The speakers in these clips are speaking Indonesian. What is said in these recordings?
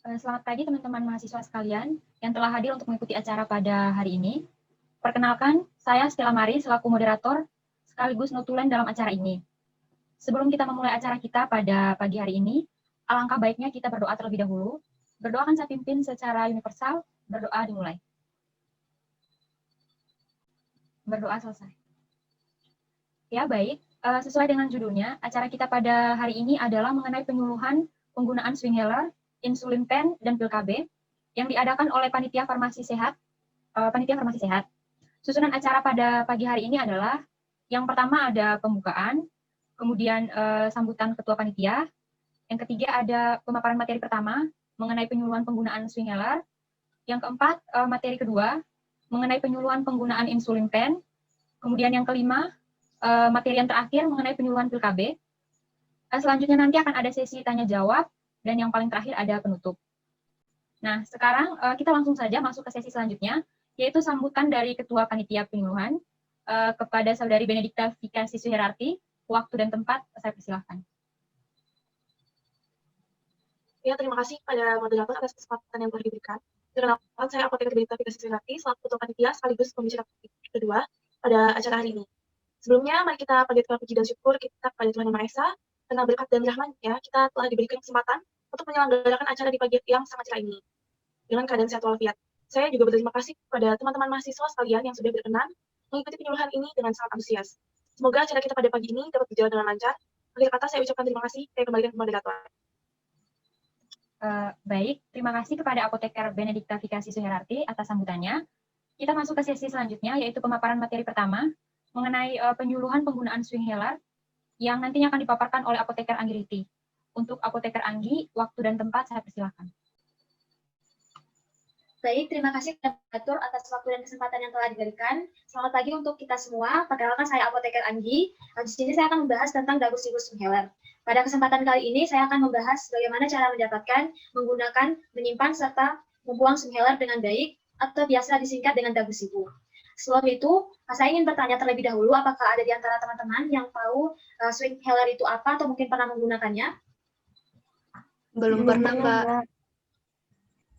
Selamat pagi teman-teman mahasiswa sekalian yang telah hadir untuk mengikuti acara pada hari ini. Perkenalkan, saya Stella Mari selaku moderator sekaligus notulen dalam acara ini. Sebelum kita memulai acara kita pada pagi hari ini, alangkah baiknya kita berdoa terlebih dahulu. Berdoa akan saya pimpin secara universal, berdoa dimulai. Berdoa selesai. Ya baik, sesuai dengan judulnya, acara kita pada hari ini adalah mengenai penyuluhan penggunaan swingheller, insulin pen, dan pil KB yang diadakan oleh Panitia Farmasi Sehat. Susunan acara pada pagi hari ini adalah yang pertama ada pembukaan, kemudian sambutan ketua panitia, yang ketiga ada pemaparan materi pertama mengenai penyuluhan penggunaan swingheller, yang keempat materi kedua mengenai penyuluhan penggunaan insulin pen, kemudian yang kelima materi yang terakhir mengenai penyuluhan pil KB. Selanjutnya nanti akan ada sesi tanya jawab, dan yang paling terakhir ada penutup. Nah, sekarang kita langsung saja masuk ke sesi selanjutnya, yaitu sambutan dari Ketua Panitia Penyuluhan kepada Saudari Benedikta Fikasi Suherarti. Waktu dan tempat saya persilahkan. Ya, terima kasih pada moderator atas kesempatan yang telah diberikan. Perkenalkan, saya Apoteker Benedikta Fikasi Suherarti, selaku Ketua Panitia sekaligus pembicara kedua pada acara hari ini. Sebelumnya, mari kita panjatkan puji dan syukur kita kepada Tuhan Yang Maha Esa, karena berkat dan rahmat-Nya kita telah diberikan kesempatan untuk menyelenggarakan acara di pagi yang sangat cerah ini dengan keadaan sehat walafiat. Saya juga berterima kasih kepada teman-teman mahasiswa sekalian yang sudah berkenan mengikuti penyuluhan ini dengan sangat antusias. Semoga acara kita pada pagi ini dapat berjalan dengan lancar. Akhir kata saya ucapkan terima kasih. Saya kembalikan ke moderator. Baik, terima kasih kepada Apoteker Benedikta Fikasi Suherarti atas sambutannya. Kita masuk ke sesi selanjutnya, yaitu pemaparan materi pertama mengenai penyuluhan penggunaan swingheller yang nantinya akan dipaparkan oleh Apoteker Anggi Riti. Untuk Apoteker Anggi, waktu dan tempat saya persilakan. Baik, terima kasih Moderator atas waktu dan kesempatan yang telah diberikan. Selamat pagi untuk kita semua. Perkenalkan saya Apoteker Anggi. Di sini saya akan membahas tentang Dagus swingheller. Pada kesempatan kali ini saya akan membahas bagaimana cara mendapatkan, menggunakan, menyimpan serta membuang swingheller dengan baik atau biasa disingkat dengan Dagus ibu. Sebelum itu, saya ingin bertanya terlebih dahulu apakah ada di antara teman-teman yang tahu swingheller itu apa atau mungkin pernah menggunakannya? Belum pernah, Mbak.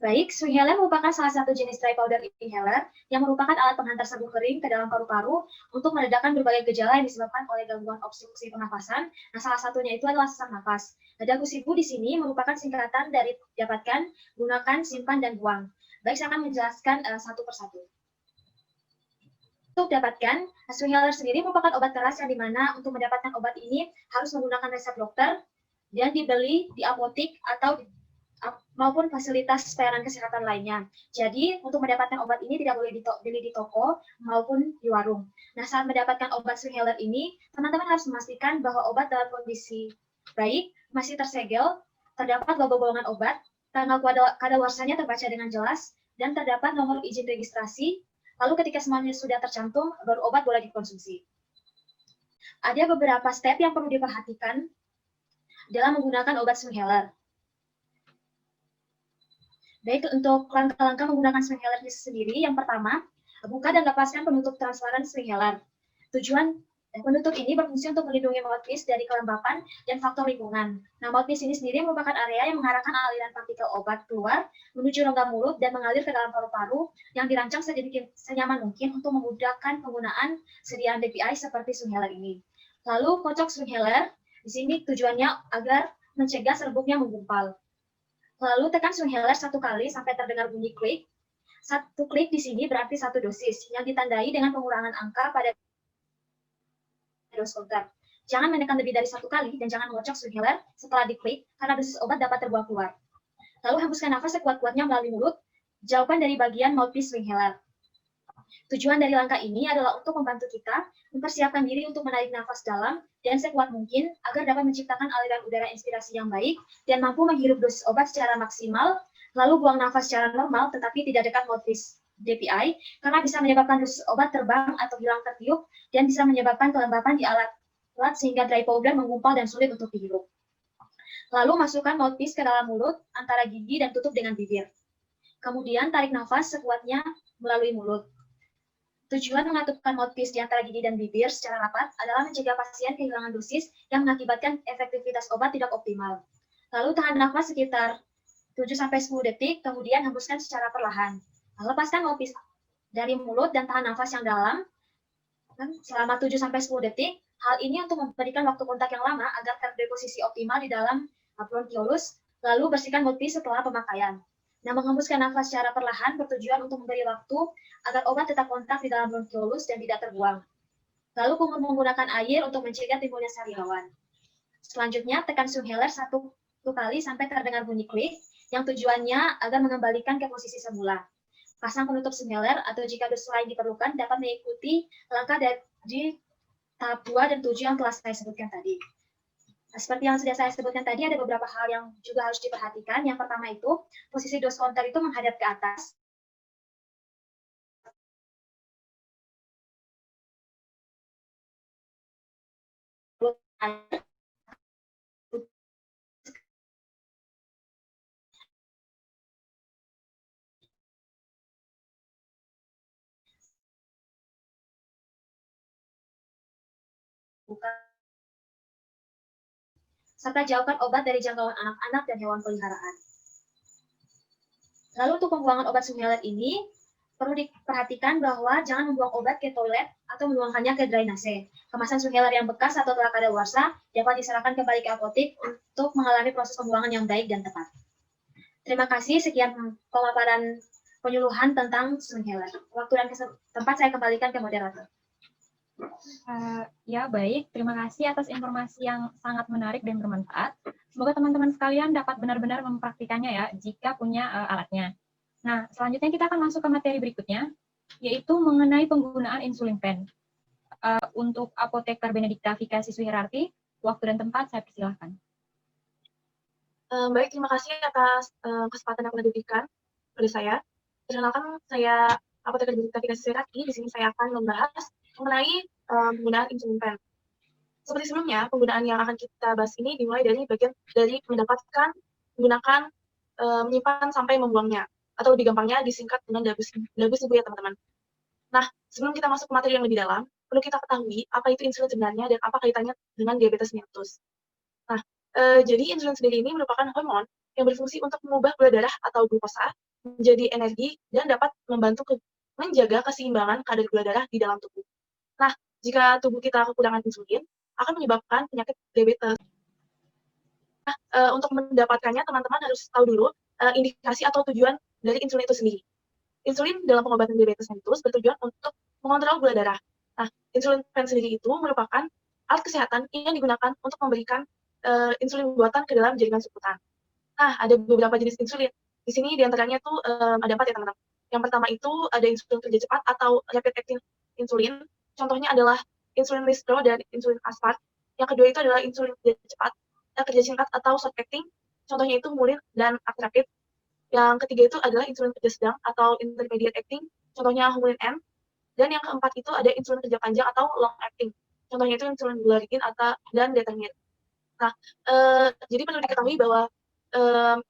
Baik, swingheller merupakan salah satu jenis dry powder inhaler yang merupakan alat penghantar serbuk kering ke dalam paru-paru untuk meredakan berbagai gejala yang disebabkan oleh gangguan obstruksi pernafasan. Nah, salah satunya itu adalah sesak nafas. Nah, Dagusibu di sini merupakan singkatan dari dapatkan, gunakan, simpan, dan buang. Baik, saya akan menjelaskan satu persatu. Untuk dapatkan, swingheller sendiri merupakan obat keras yang dimana untuk mendapatkan obat ini harus menggunakan resep dokter dan dibeli di apotik atau maupun fasilitas pelayanan kesehatan lainnya. Jadi, untuk mendapatkan obat ini tidak boleh dibeli di toko maupun di warung. Nah, saat mendapatkan obat swingheller ini, teman-teman harus memastikan bahwa obat dalam kondisi baik, masih tersegel, terdapat logo golongan obat, tanggal kadaluarsanya terbaca dengan jelas, dan terdapat nomor izin registrasi. Lalu ketika semuanya sudah tercantum, baru obat boleh dikonsumsi. Ada beberapa step yang perlu diperhatikan dalam menggunakan obat swingheller. Baik, untuk langkah-langkah menggunakan swingheller sendiri, yang pertama, buka dan lepaskan penutup transparan swingheller. Tujuan penutup ini berfungsi untuk melindungi mouthpiece dari kelembapan dan faktor lingkungan. Nah, mouthpiece ini sendiri merupakan area yang mengarahkan aliran partikel obat keluar menuju rongga mulut dan mengalir ke dalam paru-paru yang dirancang sedikit senyaman mungkin untuk memudahkan penggunaan sediaan DPI seperti swingheller ini. Lalu, kocok swingheller, di sini tujuannya agar mencegah serbuknya menggumpal. Lalu tekan swingheller satu kali sampai terdengar bunyi klik. Satu klik di sini berarti satu dosis, yang ditandai dengan pengurangan angka pada dos counter. Jangan menekan lebih dari satu kali dan jangan mengocok swingheller setelah diklik, karena dosis obat dapat terbuang keluar. Lalu hembuskan nafas sekuat-kuatnya melalui mulut, jauhkan dari bagian mouthpiece swingheller. Tujuan dari langkah ini adalah untuk membantu kita mempersiapkan diri untuk menarik nafas dalam dan sekuat mungkin agar dapat menciptakan aliran udara inspirasi yang baik dan mampu menghirup dosis obat secara maksimal, lalu buang nafas secara normal tetapi tidak dekat mouthpiece DPI karena bisa menyebabkan dosis obat terbang atau hilang tertiup dan bisa menyebabkan kelembapan di alat sehingga dry powder menggumpal dan sulit untuk dihirup. Lalu masukkan mouthpiece ke dalam mulut antara gigi dan tutup dengan bibir. Kemudian tarik nafas sekuatnya melalui mulut. Tujuan mengatupkan mouthpiece di antara gigi dan bibir secara rapat adalah mencegah pasien kehilangan dosis yang mengakibatkan efektivitas obat tidak optimal. Lalu tahan nafas sekitar 7-10 detik, kemudian hembuskan secara perlahan. Lepaskan opis dari mulut dan tahan nafas yang dalam selama 7-10 detik. Hal ini untuk memberikan waktu kontak yang lama agar terdeposisi optimal di dalam bronkiolus, lalu bersihkan mouthpiece setelah pemakaian. Nah, menghembuskan nafas secara perlahan bertujuan untuk memberi waktu agar obat tetap kontak di dalam bronkiolus dan tidak terbuang. Lalu menggunakan air untuk mencegah timbulnya sel ilawan. Selanjutnya, tekan inhaler 1 kali sampai terdengar bunyi klik, yang tujuannya agar mengembalikan ke posisi semula. Pasang penutup inhaler atau jika dosis lain diperlukan dapat mengikuti langkah dari tahap 2 dan 7 yang telah saya sebutkan tadi. Nah, seperti yang sudah saya sebutkan tadi, ada beberapa hal yang juga harus diperhatikan. Yang pertama itu, posisi dose counter itu menghadap ke atas. Serta jauhkan obat dari jangkauan anak-anak dan hewan peliharaan. Lalu untuk pembuangan obat inhaler ini, perlu diperhatikan bahwa jangan membuang obat ke toilet atau membuangkannya ke drainase. Kemasan inhaler yang bekas atau telah kadaluarsa dapat diserahkan kembali ke apotek untuk mengalami proses pembuangan yang baik dan tepat. Terima kasih, sekian pemaparan penyuluhan tentang inhaler. Waktu dan tempat saya kembalikan ke moderator. Ya, baik. Terima kasih atas informasi yang sangat menarik dan bermanfaat. Semoga teman-teman sekalian dapat benar-benar mempraktikannya ya, jika punya alatnya. Nah, selanjutnya kita akan masuk ke materi berikutnya, yaitu mengenai penggunaan insulin pen. Untuk apoteker Benedikta Vika Siswihirarti, waktu dan tempat saya persilahkan. Baik, terima kasih atas kesempatan yang telah diberikan kepada saya. Perkenalkan, saya apoteker Benedikta Vika Siswihirarti. Di sini saya akan membahas mengenai penggunaan insulin pen. Seperti sebelumnya, penggunaan yang akan kita bahas ini dimulai dari bagian dari mendapatkan, menggunakan, menyimpan sampai membuangnya, atau lebih gampangnya disingkat dengan DABUS ya teman-teman. Nah, sebelum kita masuk ke materi yang lebih dalam, perlu kita ketahui apa itu insulin sebenarnya dan apa kaitannya dengan diabetes mellitus. Nah, jadi insulin sendiri ini merupakan hormon yang berfungsi untuk mengubah gula darah atau glukosa menjadi energi dan dapat membantu menjaga keseimbangan kadar gula darah di dalam tubuh. Nah, jika tubuh kita kekurangan insulin, akan menyebabkan penyakit diabetes. Nah, untuk mendapatkannya, teman-teman harus tahu dulu indikasi atau tujuan dari insulin itu sendiri. Insulin dalam pengobatan diabetes mellitus bertujuan untuk mengontrol gula darah. Nah, insulin pen sendiri itu merupakan alat kesehatan yang digunakan untuk memberikan insulin buatan ke dalam jaringan subkutan. Nah, ada beberapa jenis insulin. Di sini diantaranya tuh ada 4 ya teman-teman. Yang pertama itu ada insulin kerja cepat atau rapid acting insulin. Contohnya adalah insulin lispro dan insulin aspart. Yang kedua itu adalah insulin kerja cepat, kerja singkat atau short acting. Contohnya itu mulin dan actrapid. Yang ketiga itu adalah insulin kerja sedang atau intermediate acting. Contohnya humulin M. Dan yang keempat itu ada insulin kerja panjang atau long acting. Contohnya itu insulin glargine dan determin. Nah, jadi perlu diketahui bahwa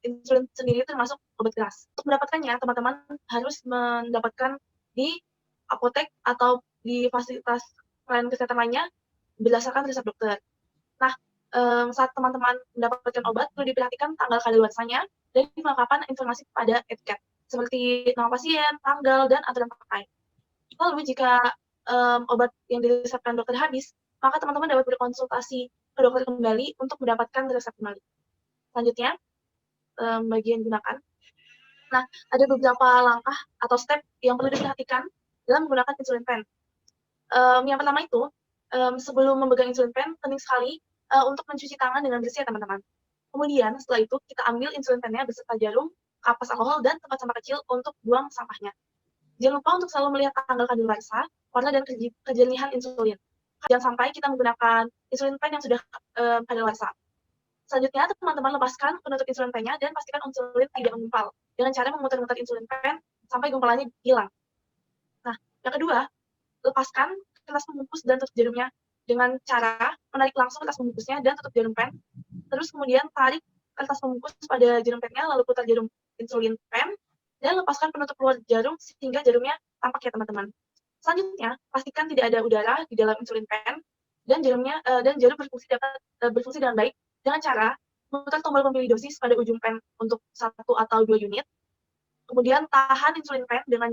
insulin sendiri itu termasuk obat keras. Untuk mendapatkannya, teman-teman harus mendapatkan di apotek atau di fasilitas pelayanan kesehatan lainnya berdasarkan resep dokter. Nah, saat teman-teman mendapatkan obat, perlu diperhatikan tanggal kadaluarsanya dan kelengkapan informasi pada etiket, seperti nama pasien, tanggal, dan aturan pakai. Lalu, jika obat yang diresepkan dokter habis, maka teman-teman dapat berkonsultasi ke dokter kembali untuk mendapatkan resep kembali. Selanjutnya, bagian gunakan. Nah, ada beberapa langkah atau step yang perlu diperhatikan dalam menggunakan insulin pen. Yang pertama itu, sebelum memegang insulin pen, penting sekali untuk mencuci tangan dengan bersih ya teman-teman. Kemudian setelah itu kita ambil insulin pennya beserta jarum, kapas alkohol, dan tempat sampah kecil untuk buang sampahnya. Jangan lupa untuk selalu melihat tanggal kadaluarsa, warna dan kejernihan insulin. Jangan sampai kita menggunakan insulin pen yang sudah kadaluarsa. Selanjutnya, teman-teman lepaskan penutup insulin pennya dan pastikan insulin tidak menggumpal dengan cara memutar-mutar insulin pen sampai gumpalannya hilang. Nah, yang kedua, lepaskan kertas pembungkus dan tutup jarumnya dengan cara menarik langsung kertas pembungkusnya dan tutup jarum pen. Terus kemudian tarik kertas pembungkus pada jarum pennya, lalu putar jarum insulin pen, dan lepaskan penutup luar jarum sehingga jarumnya tampak ya teman-teman. Selanjutnya, pastikan tidak ada udara di dalam insulin pen dan jarum berfungsi dengan baik dengan cara Putar tombol pemilih dosis pada ujung pen untuk 1 atau 2 unit. Kemudian tahan insulin pen dengan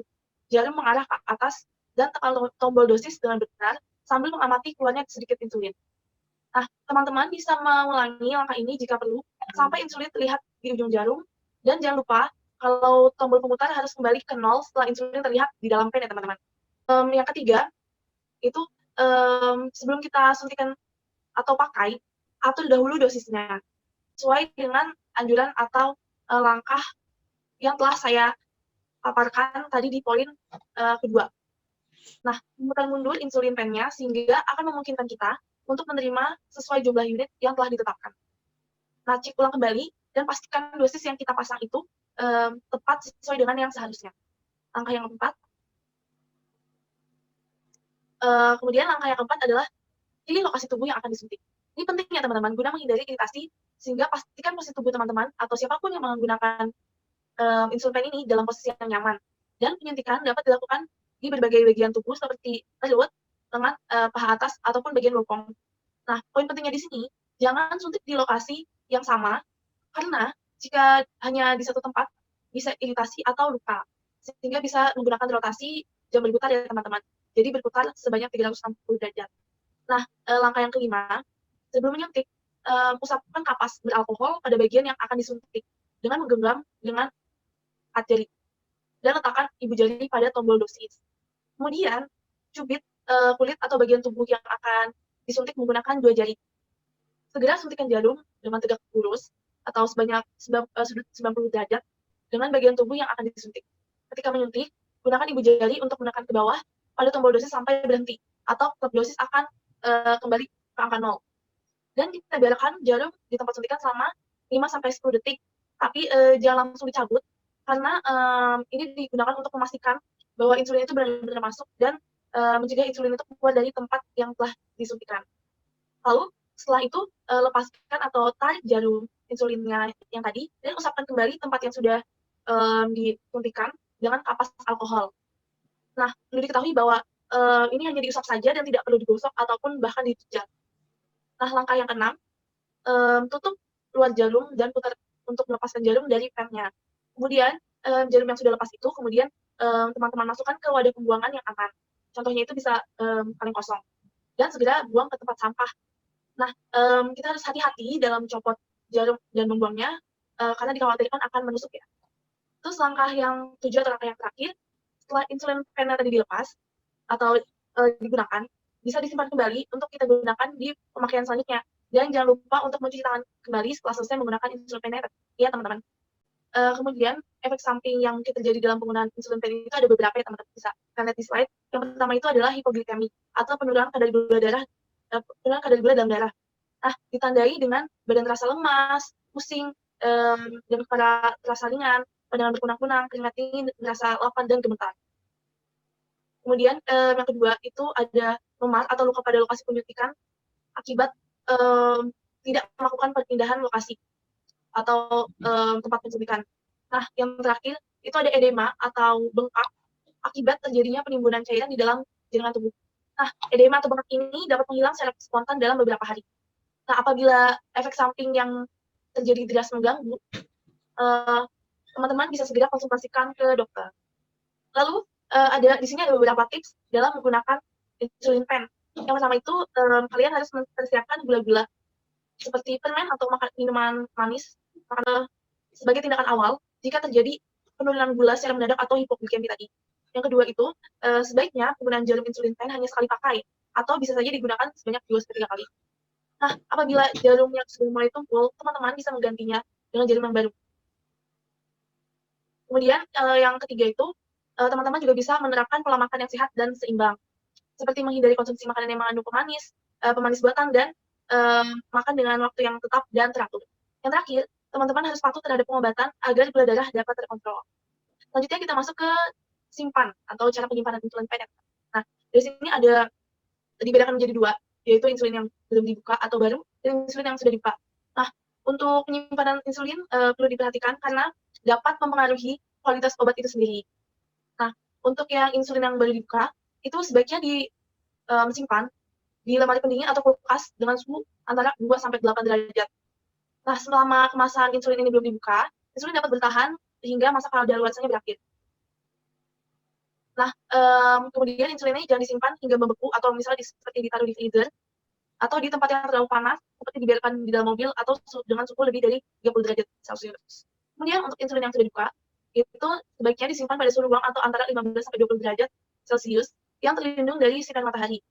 jarum mengarah ke atas dan tekan tombol dosis dengan benar sambil mengamati keluarnya sedikit insulin. Nah, teman-teman bisa mengulangi langkah ini jika perlu sampai insulin terlihat di ujung jarum. Dan jangan lupa kalau tombol pemutar harus kembali ke 0 setelah insulin terlihat di dalam pen ya teman-teman. Yang ketiga, itu sebelum kita suntikan atau pakai, atur dahulu dosisnya sesuai dengan anjuran atau langkah yang telah saya paparkan tadi di poin kedua. Nah, memutar mundur insulin pennya sehingga akan memungkinkan kita untuk menerima sesuai jumlah unit yang telah ditetapkan. Nah, cek ulang kembali dan pastikan dosis yang kita pasang itu tepat sesuai dengan yang seharusnya. Langkah yang keempat. Kemudian langkah yang keempat adalah pilih lokasi tubuh yang akan disuntik. Ini penting ya teman-teman, guna menghindari iritasi, sehingga pastikan posisi tubuh teman-teman atau siapapun yang menggunakan insulin pen ini dalam posisi yang nyaman. Dan penyuntikan dapat dilakukan di berbagai bagian tubuh seperti perut, lengan, paha atas, ataupun bagian bokong. Nah, poin pentingnya di sini, jangan suntik di lokasi yang sama, karena jika hanya di satu tempat, bisa iritasi atau luka, sehingga bisa menggunakan rotasi jam berputar ya teman-teman. Jadi berputar sebanyak 360 derajat. Nah, langkah yang kelima, sebelum menyuntik, usapkan kapas beralkohol pada bagian yang akan disuntik dengan menggenggam dengan 4 jari dan letakkan ibu jari pada tombol dosis. Kemudian, cubit kulit atau bagian tubuh yang akan disuntik menggunakan 2 jari. Segera suntikan jarum dengan tegak lurus atau sebanyak sudut 90 derajat dengan bagian tubuh yang akan disuntik. Ketika menyuntik, gunakan ibu jari untuk menekan ke bawah pada tombol dosis sampai berhenti, atau klep dosis akan kembali ke angka 0. Dan kita biarkan jarum di tempat suntikan selama 5-10 detik, tapi jangan langsung dicabut, karena ini digunakan untuk memastikan bahwa insulin itu benar-benar masuk dan mencegah insulin itu keluar dari tempat yang telah disuntikan. Lalu setelah itu lepaskan atau tarik jarum insulinnya yang tadi dan usapkan kembali tempat yang sudah disuntikan dengan kapas alkohol. Nah, perlu diketahui bahwa ini hanya diusap saja dan tidak perlu digosok ataupun bahkan dipijat. Nah, langkah yang keenam, tutup luar jarum dan putar untuk melepaskan jarum dari pennya. Kemudian jarum yang sudah lepas itu kemudian teman-teman masukkan ke wadah pembuangan yang aman. Contohnya itu bisa kaleng kosong. Dan segera buang ke tempat sampah. Nah, kita harus hati-hati dalam copot jarum dan membuangnya karena dikhawatirkan akan menusuk ya. Terus langkah yang 7 atau langkah yang terakhir, setelah insulin pennya tadi dilepas atau digunakan, bisa disimpan kembali untuk kita gunakan di pemakaian selanjutnya. Dan jangan lupa untuk mencuci tangan kembali setelah selesai menggunakan insulin pen ya teman-teman. Kemudian efek samping yang mungkin terjadi dalam penggunaan insulin pen itu ada beberapa ya teman-teman, bisa kalian lihat di slide. Yang pertama itu adalah hipoglikemi atau penurunan kadar gula dalam darah. Nah, ditandai dengan badan terasa lemas, pusing, dan kepala terasa ringan, pandangan berkunang-kunang, keringat dingin, merasa lapar dan gemetar. Kemudian yang kedua itu ada memar atau luka pada lokasi penyuntikan akibat tidak melakukan perpindahan lokasi atau tempat pensuntikan. Nah, yang terakhir itu ada edema atau bengkak akibat terjadinya penimbunan cairan di dalam jaringan tubuh. Nah, edema atau bengkak ini dapat menghilang secara spontan dalam beberapa hari. Nah, apabila efek samping yang terjadi tidak mengganggu, teman-teman bisa segera konsultasikan ke dokter. Lalu di sini ada beberapa tips dalam menggunakan insulin pen. Yang pertama itu kalian harus mempersiapkan gula-gula seperti permen atau minuman manis sebagai tindakan awal jika terjadi penurunan gula secara mendadak atau hipoglikemi tadi. Yang kedua itu sebaiknya penggunaan jarum insulin pen hanya sekali pakai atau bisa saja digunakan sebanyak 2-3 kali. Nah, apabila jarumnya sudah mulai tumpul, teman-teman bisa menggantinya dengan jarum yang baru. Kemudian yang ketiga itu teman-teman juga bisa menerapkan pola makan yang sehat dan seimbang, seperti menghindari konsumsi makanan yang mengandung pemanis buatan, dan makan dengan waktu yang tetap dan teratur. Yang terakhir, teman-teman harus patuh terhadap pengobatan agar gula darah dapat terkontrol. Selanjutnya kita masuk ke simpan atau cara penyimpanan insulin pen. Nah, dari sini ada dibedakan menjadi 2, yaitu insulin yang belum dibuka atau baru dan insulin yang sudah dibuka. Nah, untuk penyimpanan insulin perlu diperhatikan karena dapat mempengaruhi kualitas obat itu sendiri. Nah, untuk yang insulin yang baru dibuka, itu sebaiknya disimpan di lemari pendingin atau kulkas dengan suhu antara 2-8 derajat. Nah, selama kemasan insulin ini belum dibuka, insulin dapat bertahan hingga masa kadaluarsanya berakhir. Nah, kemudian insulin ini jangan disimpan hingga membeku atau misalnya seperti ditaruh di freezer atau di tempat yang terlalu panas seperti dibiarkan di dalam mobil atau dengan suhu lebih dari 30 derajat Celcius. Kemudian untuk insulin yang sudah dibuka, itu sebaiknya disimpan pada suhu ruang atau antara 15 sampai 20 derajat Celcius yang terlindung dari sinar matahari.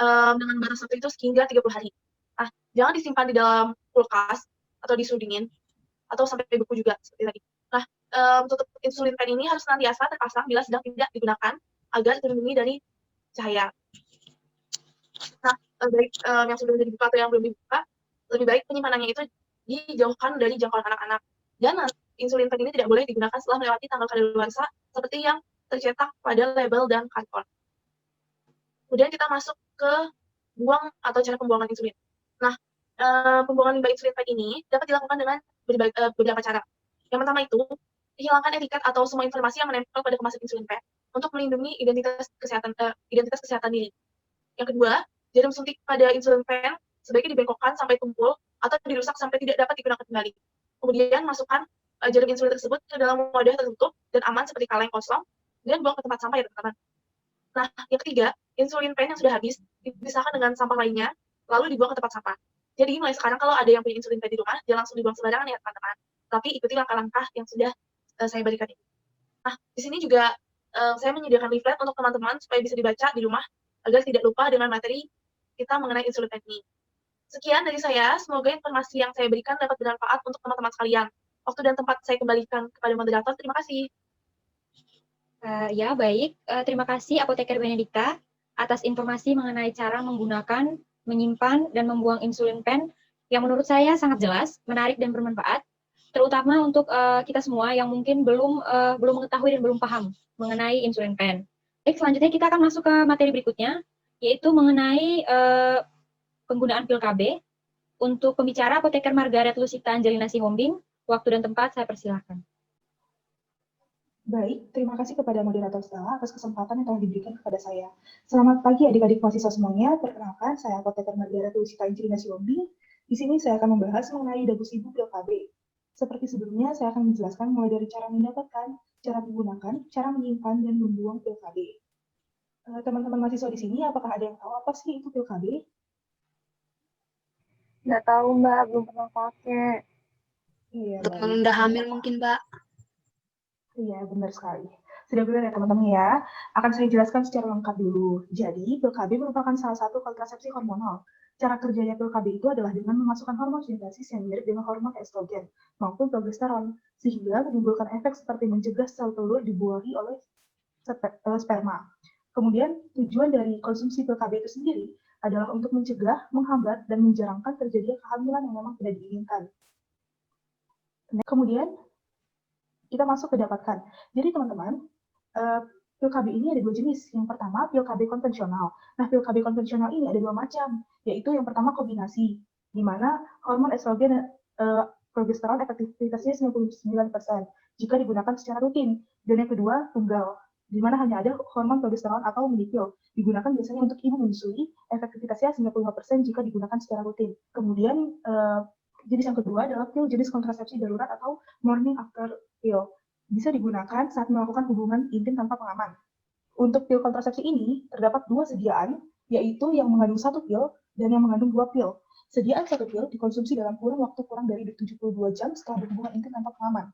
Dengan batas waktu itu hingga 30 hari. Nah, jangan disimpan di dalam kulkas atau di suhu dingin atau sampai beku juga seperti tadi. Nah, tutup insulin pen ini harus senantiasa terpasang bila sedang tidak digunakan agar terlindungi dari cahaya. Nah, baik yang sudah dibuka atau yang belum dibuka, lebih baik penyimpanannya itu dijauhkan dari jangkauan anak-anak. Dan insulin pen ini tidak boleh digunakan setelah melewati tanggal kadaluarsa seperti yang tercetak pada label dan karton. Kemudian kita masuk ke buang atau cara pembuangan insulin. Nah, pembuangan limbah insulin pen ini dapat dilakukan dengan beberapa cara. Yang pertama itu, hilangkan etiket atau semua informasi yang menempel pada kemasan insulin pen untuk melindungi identitas kesehatan diri. Yang kedua, jarum suntik pada insulin pen sebaiknya dibengkokkan sampai tumpul atau dirusak sampai tidak dapat digunakan kembali. Kemudian masukkan jarum insulin tersebut ke dalam wadah tertutup dan aman seperti kaleng kosong dan buang ke tempat sampah ya teman-teman. Nah, yang ketiga, insulin pen yang sudah habis dipisahkan dengan sampah lainnya, lalu dibuang ke tempat sampah. Jadi mulai sekarang kalau ada yang punya insulin pen di rumah, jangan langsung dibuang sembarangan ya teman-teman. Tapi ikuti langkah-langkah yang sudah saya berikan ini. Nah, di sini juga saya menyediakan leaflet untuk teman-teman supaya bisa dibaca di rumah agar tidak lupa dengan materi kita mengenai insulin pen ini. Sekian dari saya, semoga informasi yang saya berikan dapat bermanfaat untuk teman-teman sekalian. Waktu dan tempat saya kembalikan kepada moderator. Terima kasih. Ya, baik. Terima kasih Apoteker Benedikta atas informasi mengenai cara menggunakan, menyimpan, dan membuang insulin pen yang menurut saya sangat jelas, menarik, dan bermanfaat, terutama untuk kita semua yang mungkin belum mengetahui dan belum paham mengenai insulin pen. Baik, selanjutnya kita akan masuk ke materi berikutnya, yaitu mengenai penggunaan pil KB. Untuk pembicara Apoteker Margaret Lucita Angelina Sihombing, waktu dan tempat saya persilahkan. Baik, terima kasih kepada moderator Stella atas kesempatan yang telah diberikan kepada saya. Selamat pagi adik-adik mahasiswa semuanya. Perkenalkan, saya Apoteker Margaret Lucita Angelina Sihombing. Di sini saya akan membahas mengenai Dagus Ibu pil KB. Seperti sebelumnya, saya akan menjelaskan mulai dari cara mendapatkan, cara menggunakan, cara menyimpan, dan membuang pil KB. Teman-teman mahasiswa di sini, apakah ada yang tahu apa sih itu pil KB? Nggak tahu, Mbak. Belum pernah pakai. Iya, Untuk baik. menunda hamil mungkin, Mbak. Iya, benar sekali. Sudah benar ya teman-teman ya. Akan saya jelaskan secara lengkap dulu. Jadi, pil KB merupakan salah satu kontrasepsi hormonal. Cara kerjanya pil KB itu adalah dengan memasukkan hormon sintesis yang mirip dengan hormon estrogen maupun progesteron, sehingga menimbulkan efek seperti mencegah sel telur dibuahi oleh sperma. Kemudian, tujuan dari konsumsi pil KB itu sendiri adalah untuk mencegah, menghambat, dan menjarangkan terjadinya kehamilan yang memang tidak diinginkan. Kemudian, kita masuk ke dapatkan. Jadi teman-teman, pil KB ini ada dua jenis. Yang pertama, pil KB konvensional. Nah, pil KB konvensional ini ada dua macam, yaitu yang pertama kombinasi, di mana hormon estrogen dan progesteron efektivitasnya 99% jika digunakan secara rutin. Dan yang kedua, tunggal, di mana hanya ada hormon progesteron atau minipil. Digunakan biasanya untuk ibu menyusui, efektivitasnya 95% jika digunakan secara rutin. Kemudian, jenis yang kedua adalah pil jenis kontrasepsi darurat atau morning after pill. Bisa digunakan saat melakukan hubungan intim tanpa pengaman. Untuk pil kontrasepsi ini, terdapat dua sediaan, yaitu yang mengandung satu pil dan yang mengandung dua pil. Sediaan satu pil dikonsumsi dalam kurun waktu kurang dari 72 jam setelah berhubungan intim tanpa pengaman.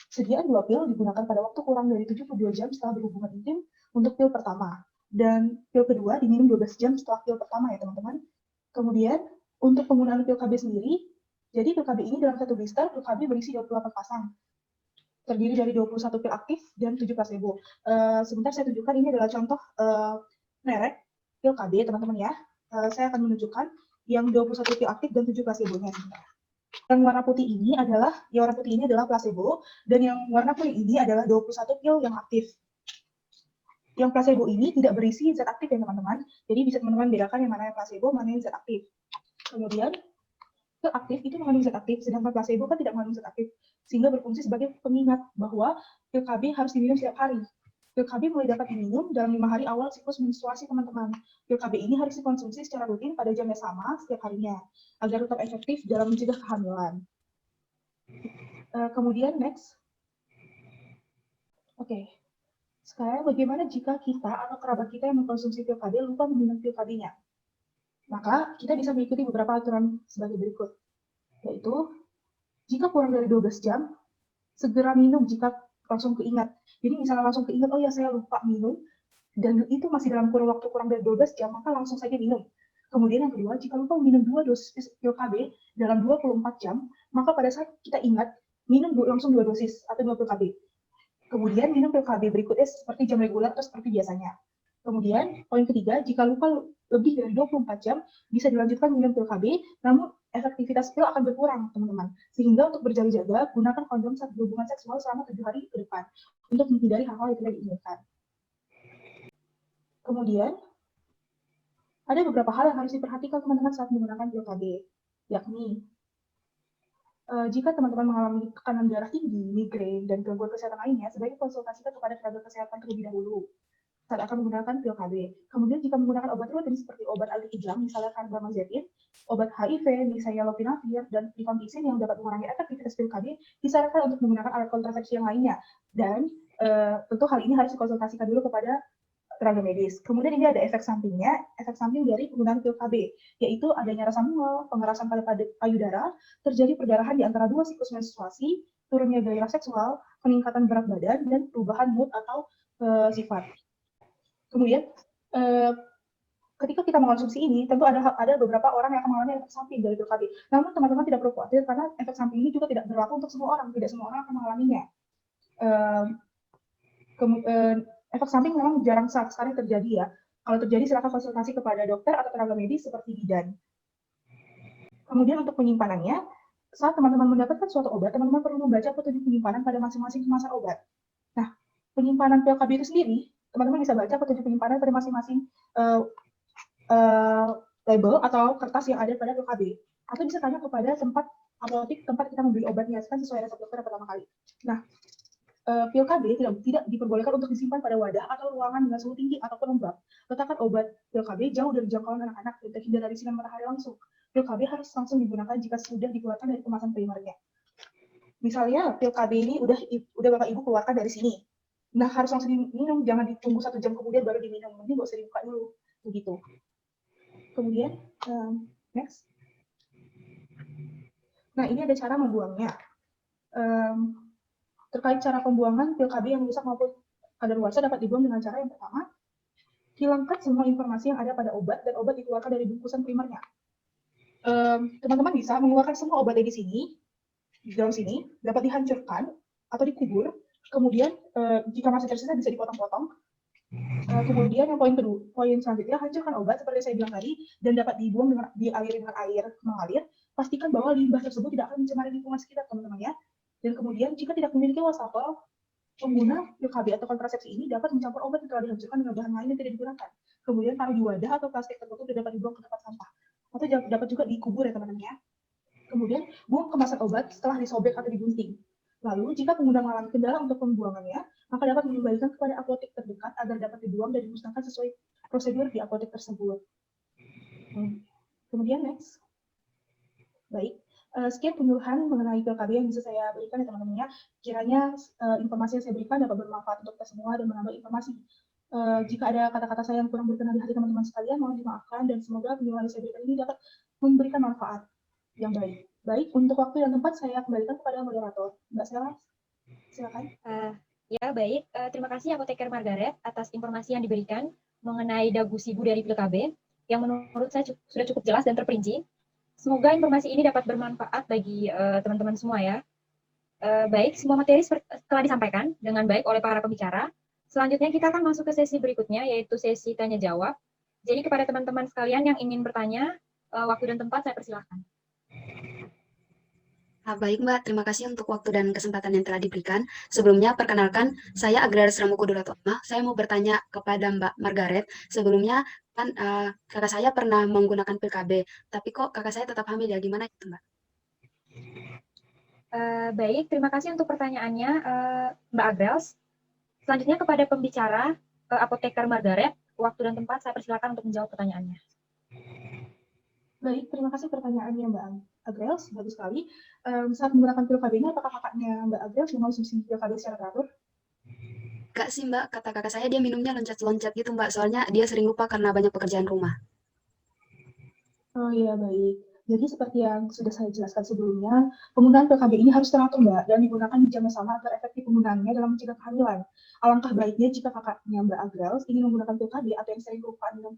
Sediaan dua pil digunakan pada waktu kurang dari 72 jam setelah berhubungan intim untuk pil pertama. Dan pil kedua diminum 12 jam setelah pil pertama ya teman-teman. Kemudian, untuk penggunaan pil KB sendiri, jadi pil KB ini dalam satu blister, pil KB berisi 28 pasang. Terdiri dari 21 pil aktif dan 7 placebo. Sebentar saya tunjukkan, ini adalah contoh merek pil KB, teman-teman ya. Saya akan menunjukkan yang 21 pil aktif dan 7 placebo-nya. Yang warna putih ini adalah placebo, dan yang warna kuning ini adalah 21 pil yang aktif. Yang placebo ini tidak berisi zat aktif ya teman-teman. Jadi bisa teman-teman bedakan yang mana yang placebo, mana yang zat aktif. Kemudian, pil aktif itu mengandung zat aktif, sedangkan placebo kan tidak mengandung zat aktif, sehingga berfungsi sebagai pengingat bahwa pil KB harus diminum setiap hari. Pil KB mulai dapat diminum dalam 5 hari awal siklus menstruasi, teman-teman. Pil KB ini harus dikonsumsi secara rutin pada jam yang sama setiap harinya, agar tetap efektif dalam mencegah kehamilan. Kemudian, next. Oke. Sekarang bagaimana jika kita atau kerabat kita yang mengkonsumsi pil KB lupa meminum pil KB-nya? Maka kita bisa mengikuti beberapa aturan sebagai berikut. Yaitu, jika kurang dari 12 jam, segera minum jika langsung keingat. Jadi misalnya langsung keingat, oh ya saya lupa minum, dan itu masih dalam kurun waktu kurang dari 12 jam, maka langsung saja minum. Kemudian yang kedua, jika lupa minum 2 dosis pil KB dalam 24 jam, maka pada saat kita ingat, minum langsung 2 dosis atau 2 pil KB. Kemudian minum pil KB berikutnya seperti jam reguler atau seperti biasanya. Kemudian, poin ketiga, jika lupa lebih dari 24 jam, bisa dilanjutkan minum pil KB, namun efektivitas pil akan berkurang, teman-teman. Sehingga untuk berjaga-jaga, gunakan kondom saat berhubungan seksual selama 7 hari ke depan, untuk menghindari hal-hal yang tidak diinginkan. Kemudian, ada beberapa hal yang harus diperhatikan teman-teman saat menggunakan pil KB, yakni, jika teman-teman mengalami tekanan darah tinggi, migrain, dan gangguan kesehatan lainnya, sebaiknya konsultasikan kepada tenaga kesehatan terlebih dahulu saat akan menggunakan pil KB. Kemudian jika menggunakan obat rutin seperti obat anti kejang, misalnya carbamazepin, obat HIV, misalnya lopinavir, dan rifampicin yang dapat mengurangi efektivitas pil KB, disarankan untuk menggunakan alat kontrasepsi yang lainnya. Dan tentu hal ini harus dikonsultasikan dulu kepada tenaga medis. Kemudian ini ada efek sampingnya, efek samping dari penggunaan pil KB, yaitu adanya rasa mual, pengerasan pada payudara, terjadi perdarahan di antara 2 siklus menstruasi, turunnya gairah seksual, peningkatan berat badan, dan perubahan mood atau sifat. Kemudian, ketika kita mengkonsumsi ini, tentu ada beberapa orang yang akan mengalami efek samping dari pil KB. Namun teman-teman tidak perlu khawatir karena efek samping ini juga tidak berlaku untuk semua orang. Tidak semua orang akan mengalaminya. Efek samping memang jarang sekali terjadi ya. Kalau terjadi silakan konsultasi kepada dokter atau tenaga medis seperti bidan. Kemudian untuk penyimpanannya, saat teman-teman mendapatkan suatu obat, teman-teman perlu membaca petunjuk penyimpanan pada masing-masing kemasan obat. Nah, penyimpanan pil KB itu sendiri, teman-teman bisa baca petunjuk penyimpanan pada masing-masing label atau kertas yang ada pada pil KB. Atau bisa tanya kepada apotek tempat kita membeli obatnya, kan sesuai resep dokter pertama kali. Nah, pil KB tidak diperbolehkan untuk disimpan pada wadah atau ruangan dengan suhu tinggi ataupun lembab. Letakkan obat pil KB jauh dari jangkauan anak-anak dan terhindar dari sinar matahari langsung. Pil KB harus langsung digunakan jika sudah dikeluarkan dari kemasan primernya. Misalnya pil KB ini udah Bapak Ibu keluarkan dari sini. Nah, harus langsung diminum, jangan ditunggu 1 jam kemudian baru diminum. Mending nggak usah dibuka dulu, begitu. Kemudian, next. Nah, ini ada cara membuangnya. Terkait cara pembuangan pil KB yang rusak maupun kadaluarsa dapat dibuang dengan cara yang pertama, hilangkan semua informasi yang ada pada obat dan obat dikeluarkan dari bungkusan primernya. Teman-teman bisa mengeluarkan semua obatnya di sini, di dalam sini, dapat dihancurkan atau dikubur. Kemudian jika masih tersisa bisa dipotong-potong. Kemudian yang poin selanjutnya, hancurkan obat seperti saya bilang tadi dan dapat dibuang dengan dialiri dengan air mengalir. Pastikan bahwa limbah tersebut tidak akan mencemari lingkungan sekitar, teman-teman ya. Dan kemudian jika tidak memiliki wastafel, pengguna pil KB atau kontrasepsi ini dapat mencampur obat yang telah dihancurkan dengan bahan lain yang tidak digunakan. Kemudian taruh di wadah atau plastik tertutup dan dapat dibuang ke tempat sampah. Atau dapat juga dikubur ya teman-teman ya. Kemudian buang kemasan obat setelah disobek atau digunting. Lalu, jika pengguna mengalami kendala untuk pembuangannya, maka dapat mengembalikan kepada apotek terdekat agar dapat dibuang dan dimusnahkan sesuai prosedur di apotek tersebut. Kemudian, next. Baik, sekian penyuluhan mengenai pil KB yang bisa saya berikan ya teman-teman ya. Kiranya informasi yang saya berikan dapat bermanfaat untuk kita semua dan menambah informasi. Jika ada kata-kata saya yang kurang berkenan di hati teman-teman sekalian, mohon dimaafkan dan semoga penyuluhan yang saya berikan ini dapat memberikan manfaat yang baik. Baik, untuk waktu dan tempat saya kembalikan kepada moderator. Mbak Sela, silakan. Ya, baik. Terima kasih Apoteker Margaret atas informasi yang diberikan mengenai dagu sibu dari pil KB yang menurut saya sudah cukup jelas dan terperinci. Semoga informasi ini dapat bermanfaat bagi teman-teman semua ya. Baik, semua materi telah disampaikan dengan baik oleh para pembicara. Selanjutnya kita akan masuk ke sesi berikutnya, yaitu sesi tanya-jawab. Jadi kepada teman-teman sekalian yang ingin bertanya, waktu dan tempat saya persilahkan. Baik Mbak, terima kasih untuk waktu dan kesempatan yang telah diberikan. Sebelumnya, perkenalkan, saya Agraris Ramuko Duratoma. Saya mau bertanya kepada Mbak Margaret. Sebelumnya, kan kakak saya pernah menggunakan pil KB, tapi kok kakak saya tetap hamil ya? Gimana itu Mbak? Baik, terima kasih untuk pertanyaannya Mbak Agrels. Selanjutnya kepada pembicara, Apoteker Margaret, waktu dan tempat saya persilakan untuk menjawab pertanyaannya. Baik, terima kasih pertanyaannya Mbak Agrels, bagus sekali. Saat menggunakan pil KB ini, apakah kakaknya Mbak Agrels mengonsumsi pil KB secara teratur? Enggak sih Mbak, kata kakak saya dia minumnya loncat-loncat gitu Mbak, soalnya dia sering lupa karena banyak pekerjaan rumah. Oh iya, baik. Jadi seperti yang sudah saya jelaskan sebelumnya, penggunaan pil KB ini harus teratur Mbak, dan digunakan di jam yang sama agar efektif penggunaannya dalam mencegah kehamilan. Alangkah baiknya jika kakaknya Mbak Agrels ingin menggunakan pil KB atau yang sering lupa minum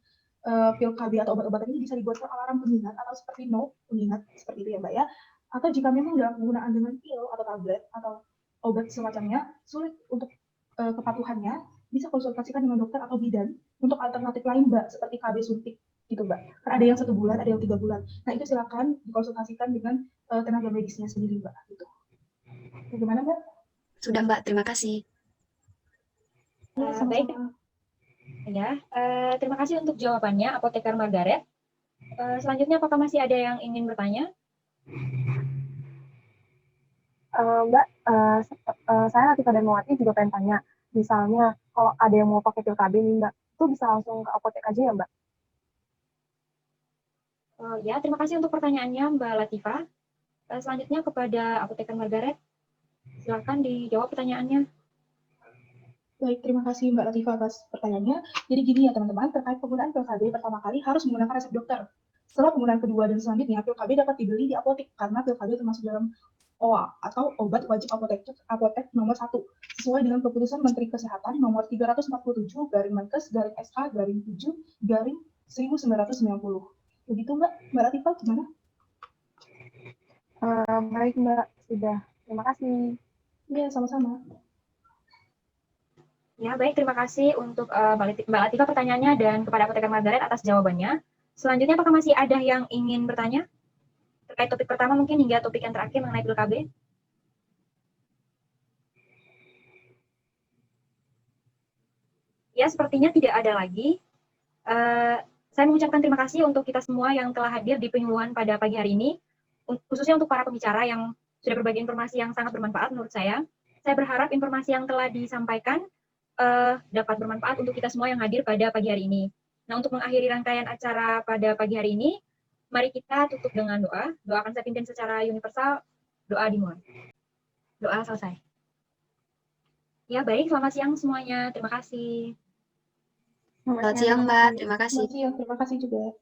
pil KB atau obat-obatan ini bisa dibuatkan alarm pengingat atau seperti note pengingat seperti itu ya Mbak ya. Atau jika memang dalam penggunaan dengan pil atau tablet atau obat semacamnya sulit untuk kepatuhannya, bisa konsultasikan dengan dokter atau bidan untuk alternatif lain Mbak, seperti KB suntik gitu Mbak. Kan ada yang 1 bulan, ada yang 3 bulan. Nah itu silakan dikonsultasikan dengan tenaga medisnya sendiri Mbak. Gitu. Bagaimana Mbak? Sudah Mbak, terima kasih. Ya, Baik, sama-sama. ya. Terima kasih untuk jawabannya, Apoteker Margaret. Selanjutnya, apakah masih ada yang ingin bertanya? Mbak, saya Latifah Darmawati juga pengen tanya, misalnya kalau ada yang mau pakai pil KB nih Mbak, itu bisa langsung ke apotek aja ya Mbak? Ya, terima kasih untuk pertanyaannya Mbak Latifah. Selanjutnya kepada Apoteker Margaret, silakan dijawab pertanyaannya. Baik, terima kasih Mbak Latifah atas pertanyaannya. Jadi gini ya teman-teman, terkait penggunaan pil KB pertama kali harus menggunakan resep dokter. Setelah penggunaan kedua dan selanjutnya, pil KB dapat dibeli di apotek karena pil KB termasuk dalam OA atau obat wajib apotek nomor 1 sesuai dengan keputusan Menteri Kesehatan nomor 347 garing Menkes garing SK garing 7 garing 1990. Begitu Mbak Latifah gimana? Baik Mbak, sudah. Terima kasih. Iya, sama-sama. Ya, baik. Terima kasih untuk Mbak Latifah pertanyaannya dan kepada Apoteker Margaret atas jawabannya. Selanjutnya, apakah masih ada yang ingin bertanya? Terkait topik pertama mungkin hingga topik yang terakhir mengenai pil KB. Ya, sepertinya tidak ada lagi. Saya mengucapkan terima kasih untuk kita semua yang telah hadir di penyuluhan pada pagi hari ini, khususnya untuk para pembicara yang sudah berbagi informasi yang sangat bermanfaat menurut saya. Saya berharap informasi yang telah disampaikan dapat bermanfaat untuk kita semua yang hadir pada pagi hari ini. Nah, untuk mengakhiri rangkaian acara pada pagi hari ini, mari kita tutup dengan doa. Doa akan saya pimpin secara universal. Doa dimulai. Doa selesai. Ya, baik. Selamat siang semuanya. Terima kasih. Selamat siang Mbak, terima kasih. Terima kasih juga.